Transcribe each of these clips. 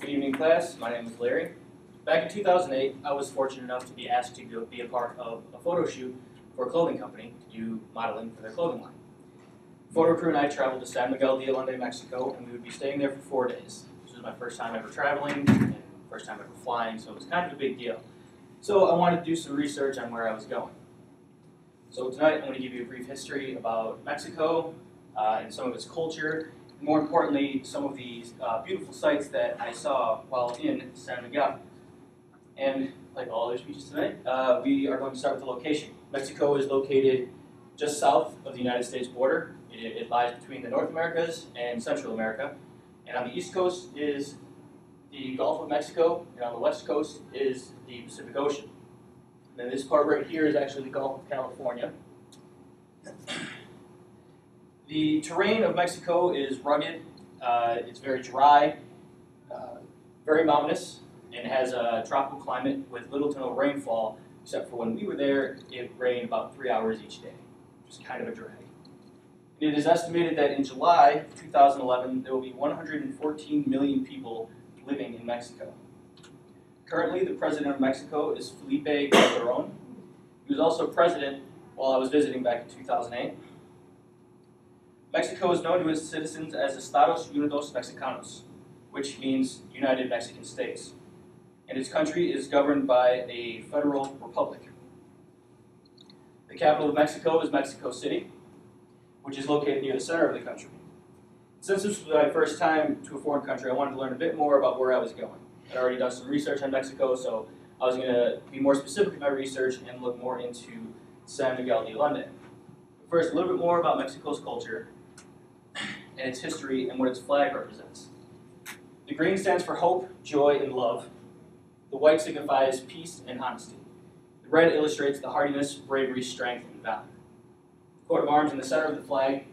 Good evening, class. My name is Larry. Back in 2008, I was fortunate enough to be asked to be a part of a photo shoot for a clothing company to do modeling for their clothing line. The photo crew and I traveled to San Miguel de Allende, Mexico, and we would be staying there for 4 days. This was my first time ever traveling and first time ever flying, so it was kind of a big deal. So I wanted to do some research on where I was going. So tonight I'm going to give you a brief history about Mexico and some of its culture. More importantly, some of these beautiful sights that I saw while in San Miguel. And like all other speeches tonight, we are going to start with the location. Mexico is located just south of the United States border. It lies between the North Americas and Central America. And on the east coast is the Gulf of Mexico, and on the west coast is the Pacific Ocean. And this part right here is actually the Gulf of California. The terrain of Mexico is rugged, it's very dry, very mountainous, and has a tropical climate with little to no rainfall, except for when we were there, it rained about 3 hours each day, which is kind of a drag. It is estimated that in July 2011, there will be 114 million people living in Mexico. Currently, the president of Mexico is Felipe Calderón. He was also president while I was visiting back in 2008. Mexico is known to its citizens as Estados Unidos Mexicanos, which means United Mexican States. And its country is governed by a federal republic. The capital of Mexico is Mexico City, which is located near the center of the country. Since this was my first time to a foreign country, I wanted to learn a bit more about where I was going. I'd already done some research on Mexico, so I was going to be more specific in my research and look more into San Miguel de Allende. But first, a little bit more about Mexico's culture and its history and what its flag represents. The green stands for hope, joy, and love. The white signifies peace and honesty. The red illustrates the hardiness, bravery, strength, and valor. The coat of arms in the center of the flag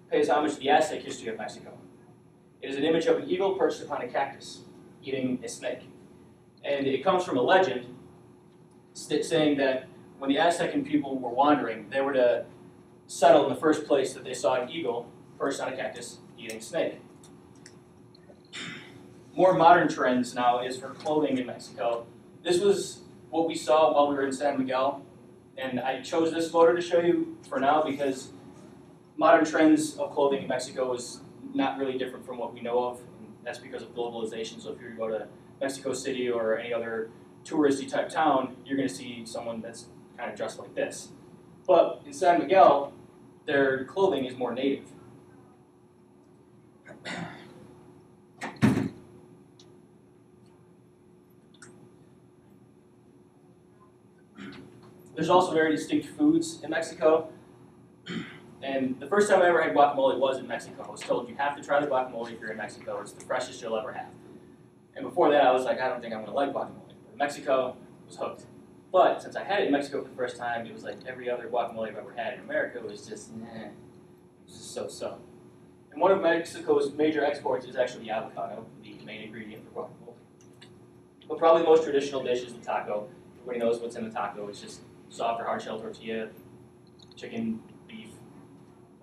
pays homage to the Aztec history of Mexico. It is an image of an eagle perched upon a cactus, eating a snake. And it comes from a legend saying that when the Aztecan people were wandering, they were to settle in the first place that they saw an eagle perched on a cactus, eating a snake. More modern trends now is for clothing in Mexico. This was what we saw while we were in San Miguel, and I chose this photo to show you for now because modern trends of clothing in Mexico is not really different from what we know of, and that's because of globalization. So if you were to go to Mexico City or any other touristy type town, you're going to see someone that's kind of dressed like this. But in San Miguel, their clothing is more native. There's also very distinct foods in Mexico. And the first time I ever had guacamole was in Mexico. I was told you have to try the guacamole if you're in Mexico. It's the freshest you'll ever have. And before that, I was like, I don't think I'm going to like guacamole. But in Mexico, I was hooked. But since I had it in Mexico for the first time, it was like every other guacamole I've ever had in America. It was just, it was just so-so. And one of Mexico's major exports is actually the avocado, the main ingredient for guacamole. But probably the most traditional dish is the taco. Everybody knows what's in the taco. It's just soft or hard shell tortilla, chicken, beef,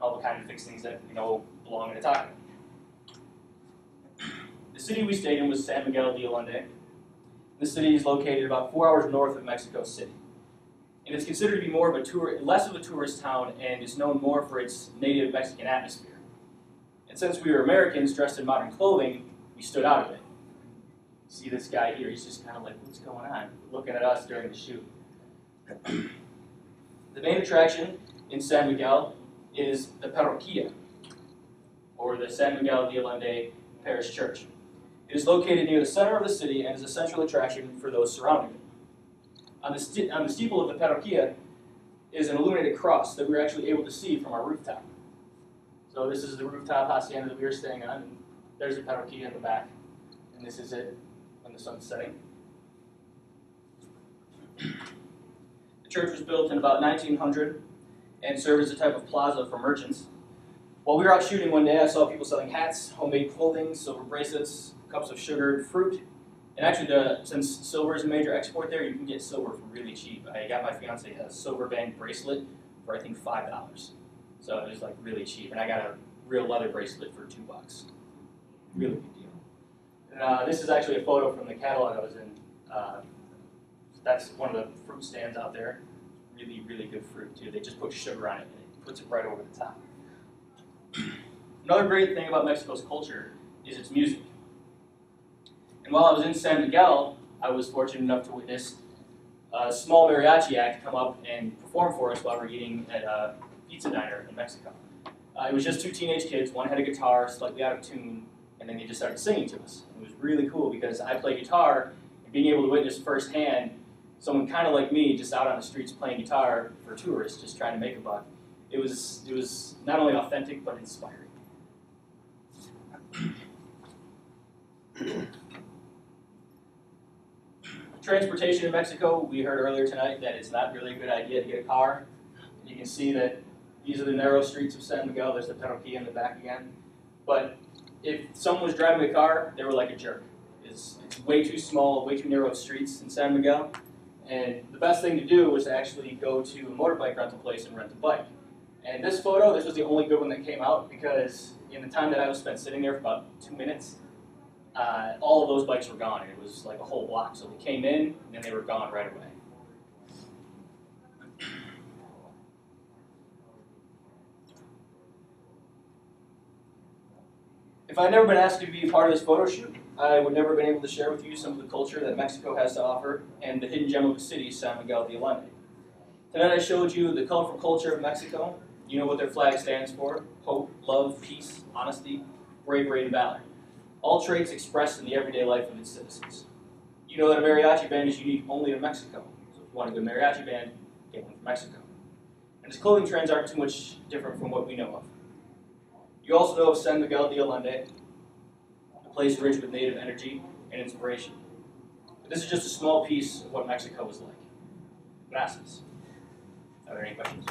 all the kind of fixings that belong in a taco. The city we stayed in was San Miguel de Allende. The city is located about 4 hours north of Mexico City. And it's considered to be more of a less of a tourist town, and is known more for its native Mexican atmosphere. And since we were Americans dressed in modern clothing, we stood out of it. See this guy here, he's just kind of like, what's going on? Looking at us during the shoot. The main attraction in San Miguel is the Parroquia, or the San Miguel de Allende Parish Church. It is located near the center of the city and is a central attraction for those surrounding it. On the steeple of the Parroquia is an illuminated cross that we were actually able to see from our rooftop. So this is the rooftop hacienda that we were staying on, and there's the Parroquia in the back, and this is it when the sun's setting. The church was built in about 1900 and served as a type of plaza for merchants. While we were out shooting one day, I saw people selling hats, homemade clothing, silver bracelets, cups of sugared fruit. And actually, since silver is a major export there, you can get silver for really cheap. I got my fiance a silver band bracelet for I think $5. So it was like really cheap. And I got a real leather bracelet for $2. Really good deal. And this is actually a photo from the catalog I was in. That's one of the fruit stands out there. Really, really good fruit too. They just put sugar on it and it puts it right over the top. Another great thing about Mexico's culture is its music. And while I was in San Miguel, I was fortunate enough to witness a small mariachi act come up and perform for us while we're eating at a pizza diner in Mexico. It was just two teenage kids. One had a guitar, slightly out of tune, and then they just started singing to us. It was really cool because I play guitar, and being able to witness firsthand someone kind of like me just out on the streets playing guitar for tourists, just trying to make a buck, it was not only authentic, but inspiring. Transportation in Mexico, we heard earlier tonight that it's not really a good idea to get a car. You can see that these are the narrow streets of San Miguel. There's the Parroquia in the back again. But if someone was driving a car, they were like a jerk. It's way too small, way too narrow streets in San Miguel. And the best thing to do was to actually go to a motorbike rental place and rent a bike. And this photo, this was the only good one that came out because in the time that I was spent sitting there for about 2 minutes, all of those bikes were gone. It was like a whole block. So they came in and they were gone right away. If I'd never been asked to be a part of this photo shoot, I would never have been able to share with you some of the culture that Mexico has to offer and the hidden gem of a city, San Miguel de Allende. Tonight I showed you the colorful culture of Mexico. You know what their flag stands for: hope, love, peace, honesty, bravery, and valor. All traits expressed in the everyday life of its citizens. You know that a mariachi band is unique only to Mexico. So if you want a good mariachi band, get one from Mexico. And its clothing trends aren't too much different from what we know of. You also know of San Miguel de Allende, a place rich with native energy and inspiration. But this is just a small piece of what Mexico is like. Gracias. Are there any questions?